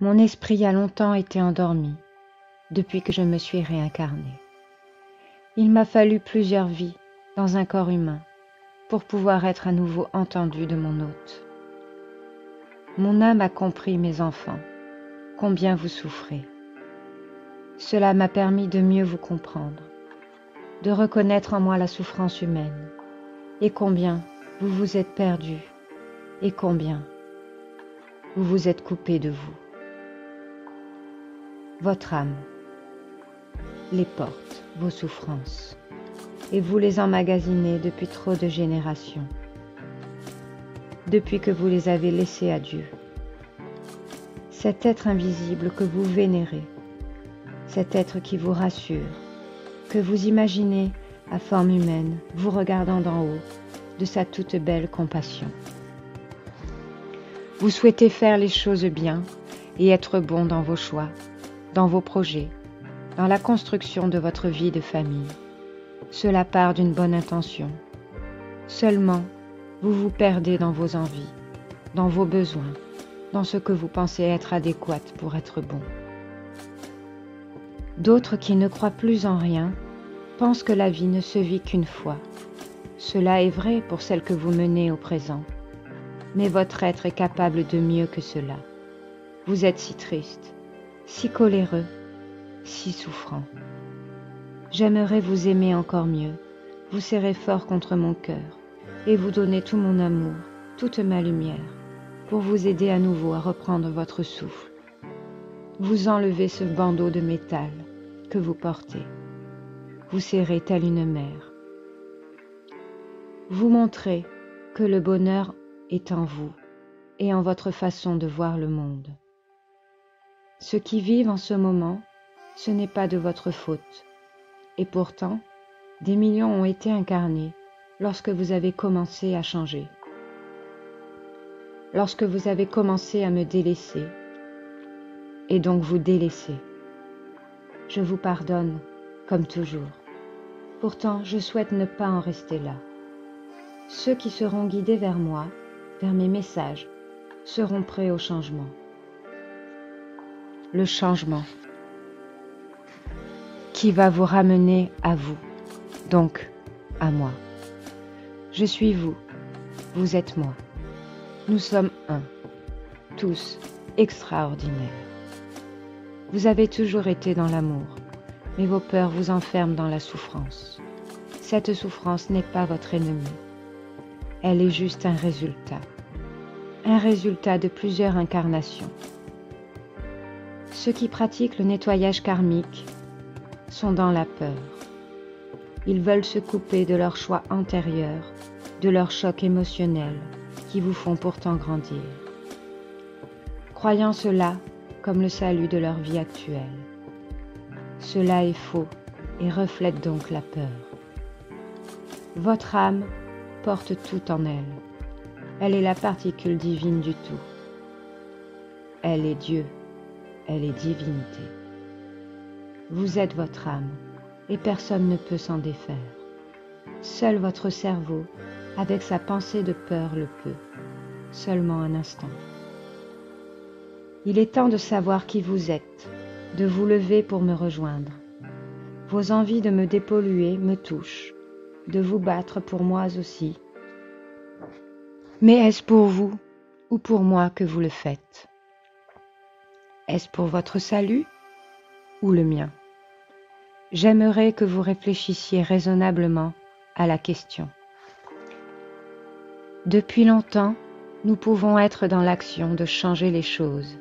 Mon esprit a longtemps été endormi depuis que je me suis réincarnée. Il m'a fallu plusieurs vies dans un corps humain pour pouvoir être à nouveau entendue de mon hôte. Mon âme a compris, mes enfants, combien vous souffrez. Cela m'a permis de mieux vous comprendre, de reconnaître en moi la souffrance humaine, et combien vous vous êtes perdus, et combien vous vous êtes coupés de vous. Votre âme les porte, vos souffrances, et vous les emmagasinez depuis trop de générations, depuis que vous les avez laissées à Dieu. Cet être invisible que vous vénérez, cet être qui vous rassure, que vous imaginez à forme humaine, vous regardant d'en haut, de sa toute belle compassion. Vous souhaitez faire les choses bien et être bon dans vos choix, dans vos projets, dans la construction de votre vie de famille. Cela part d'une bonne intention. Seulement, vous vous perdez dans vos envies, dans vos besoins, dans ce que vous pensez être adéquat pour être bon. D'autres qui ne croient plus en rien pensent que la vie ne se vit qu'une fois. Cela est vrai pour celle que vous menez au présent, mais votre être est capable de mieux que cela. Vous êtes si triste, si coléreux, si souffrant. J'aimerais vous aimer encore mieux, vous serrer fort contre mon cœur et vous donner tout mon amour, toute ma lumière, pour vous aider à nouveau à reprendre votre souffle. Vous enlevez ce bandeau de métal que vous portez, vous serrez telle une mère. Vous montrez que le bonheur est en vous et en votre façon de voir le monde. Ceux qui vivent en ce moment, ce n'est pas de votre faute. Et pourtant, des millions ont été incarnés lorsque vous avez commencé à changer. Lorsque vous avez commencé à me délaisser, et donc vous délaisser. Je vous pardonne, comme toujours. Pourtant, je souhaite ne pas en rester là. Ceux qui seront guidés vers moi, vers mes messages, seront prêts au changement. Le changement qui va vous ramener à vous, donc à moi. Je suis vous, vous êtes moi. Nous sommes un, tous extraordinaires. Vous avez toujours été dans l'amour, mais vos peurs vous enferment dans la souffrance. Cette souffrance n'est pas votre ennemi. Elle est juste un résultat de plusieurs incarnations. Ceux qui pratiquent le nettoyage karmique sont dans la peur. Ils veulent se couper de leurs choix antérieurs, de leurs chocs émotionnels qui vous font pourtant grandir, croyant cela comme le salut de leur vie actuelle. Cela est faux et reflète donc la peur. Votre âme porte tout en elle. Elle est la particule divine du tout. Elle est Dieu. Elle est divinité. Vous êtes votre âme et personne ne peut s'en défaire. Seul votre cerveau, avec sa pensée de peur, le peut. Seulement un instant. Il est temps de savoir qui vous êtes, de vous lever pour me rejoindre. Vos envies de me dépolluer me touchent, de vous battre pour moi aussi. Mais est-ce pour vous ou pour moi que vous le faites ? Est-ce pour votre salut ou le mien ? J'aimerais que vous réfléchissiez raisonnablement à la question. Depuis longtemps, nous pouvons être dans l'action de changer les choses,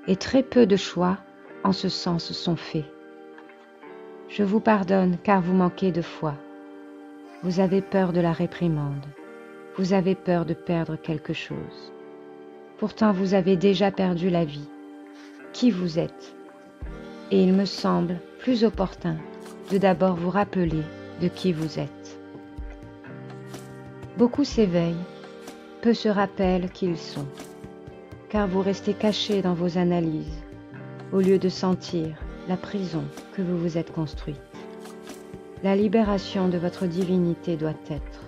et très peu de choix en ce sens sont faits. Je vous pardonne car vous manquez de foi. Vous avez peur de la réprimande. Vous avez peur de perdre quelque chose. Pourtant, vous avez déjà perdu la vie. Qui vous êtes ? Et il me semble plus opportun de d'abord vous rappeler de qui vous êtes. Beaucoup s'éveillent, peu se rappellent qui ils sont, car vous restez cachés dans vos analyses, au lieu de sentir la prison que vous vous êtes construite. La libération de votre divinité doit être.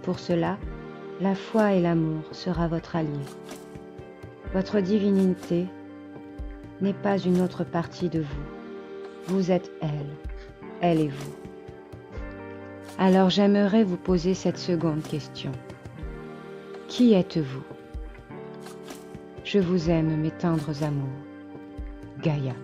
Pour cela, la foi et l'amour sera votre allié. Votre divinité n'est pas une autre partie de vous. Vous êtes elle et vous. Alors j'aimerais vous poser cette seconde question. Qui êtes-vous? Je vous aime, mes tendres amours. Gaïa.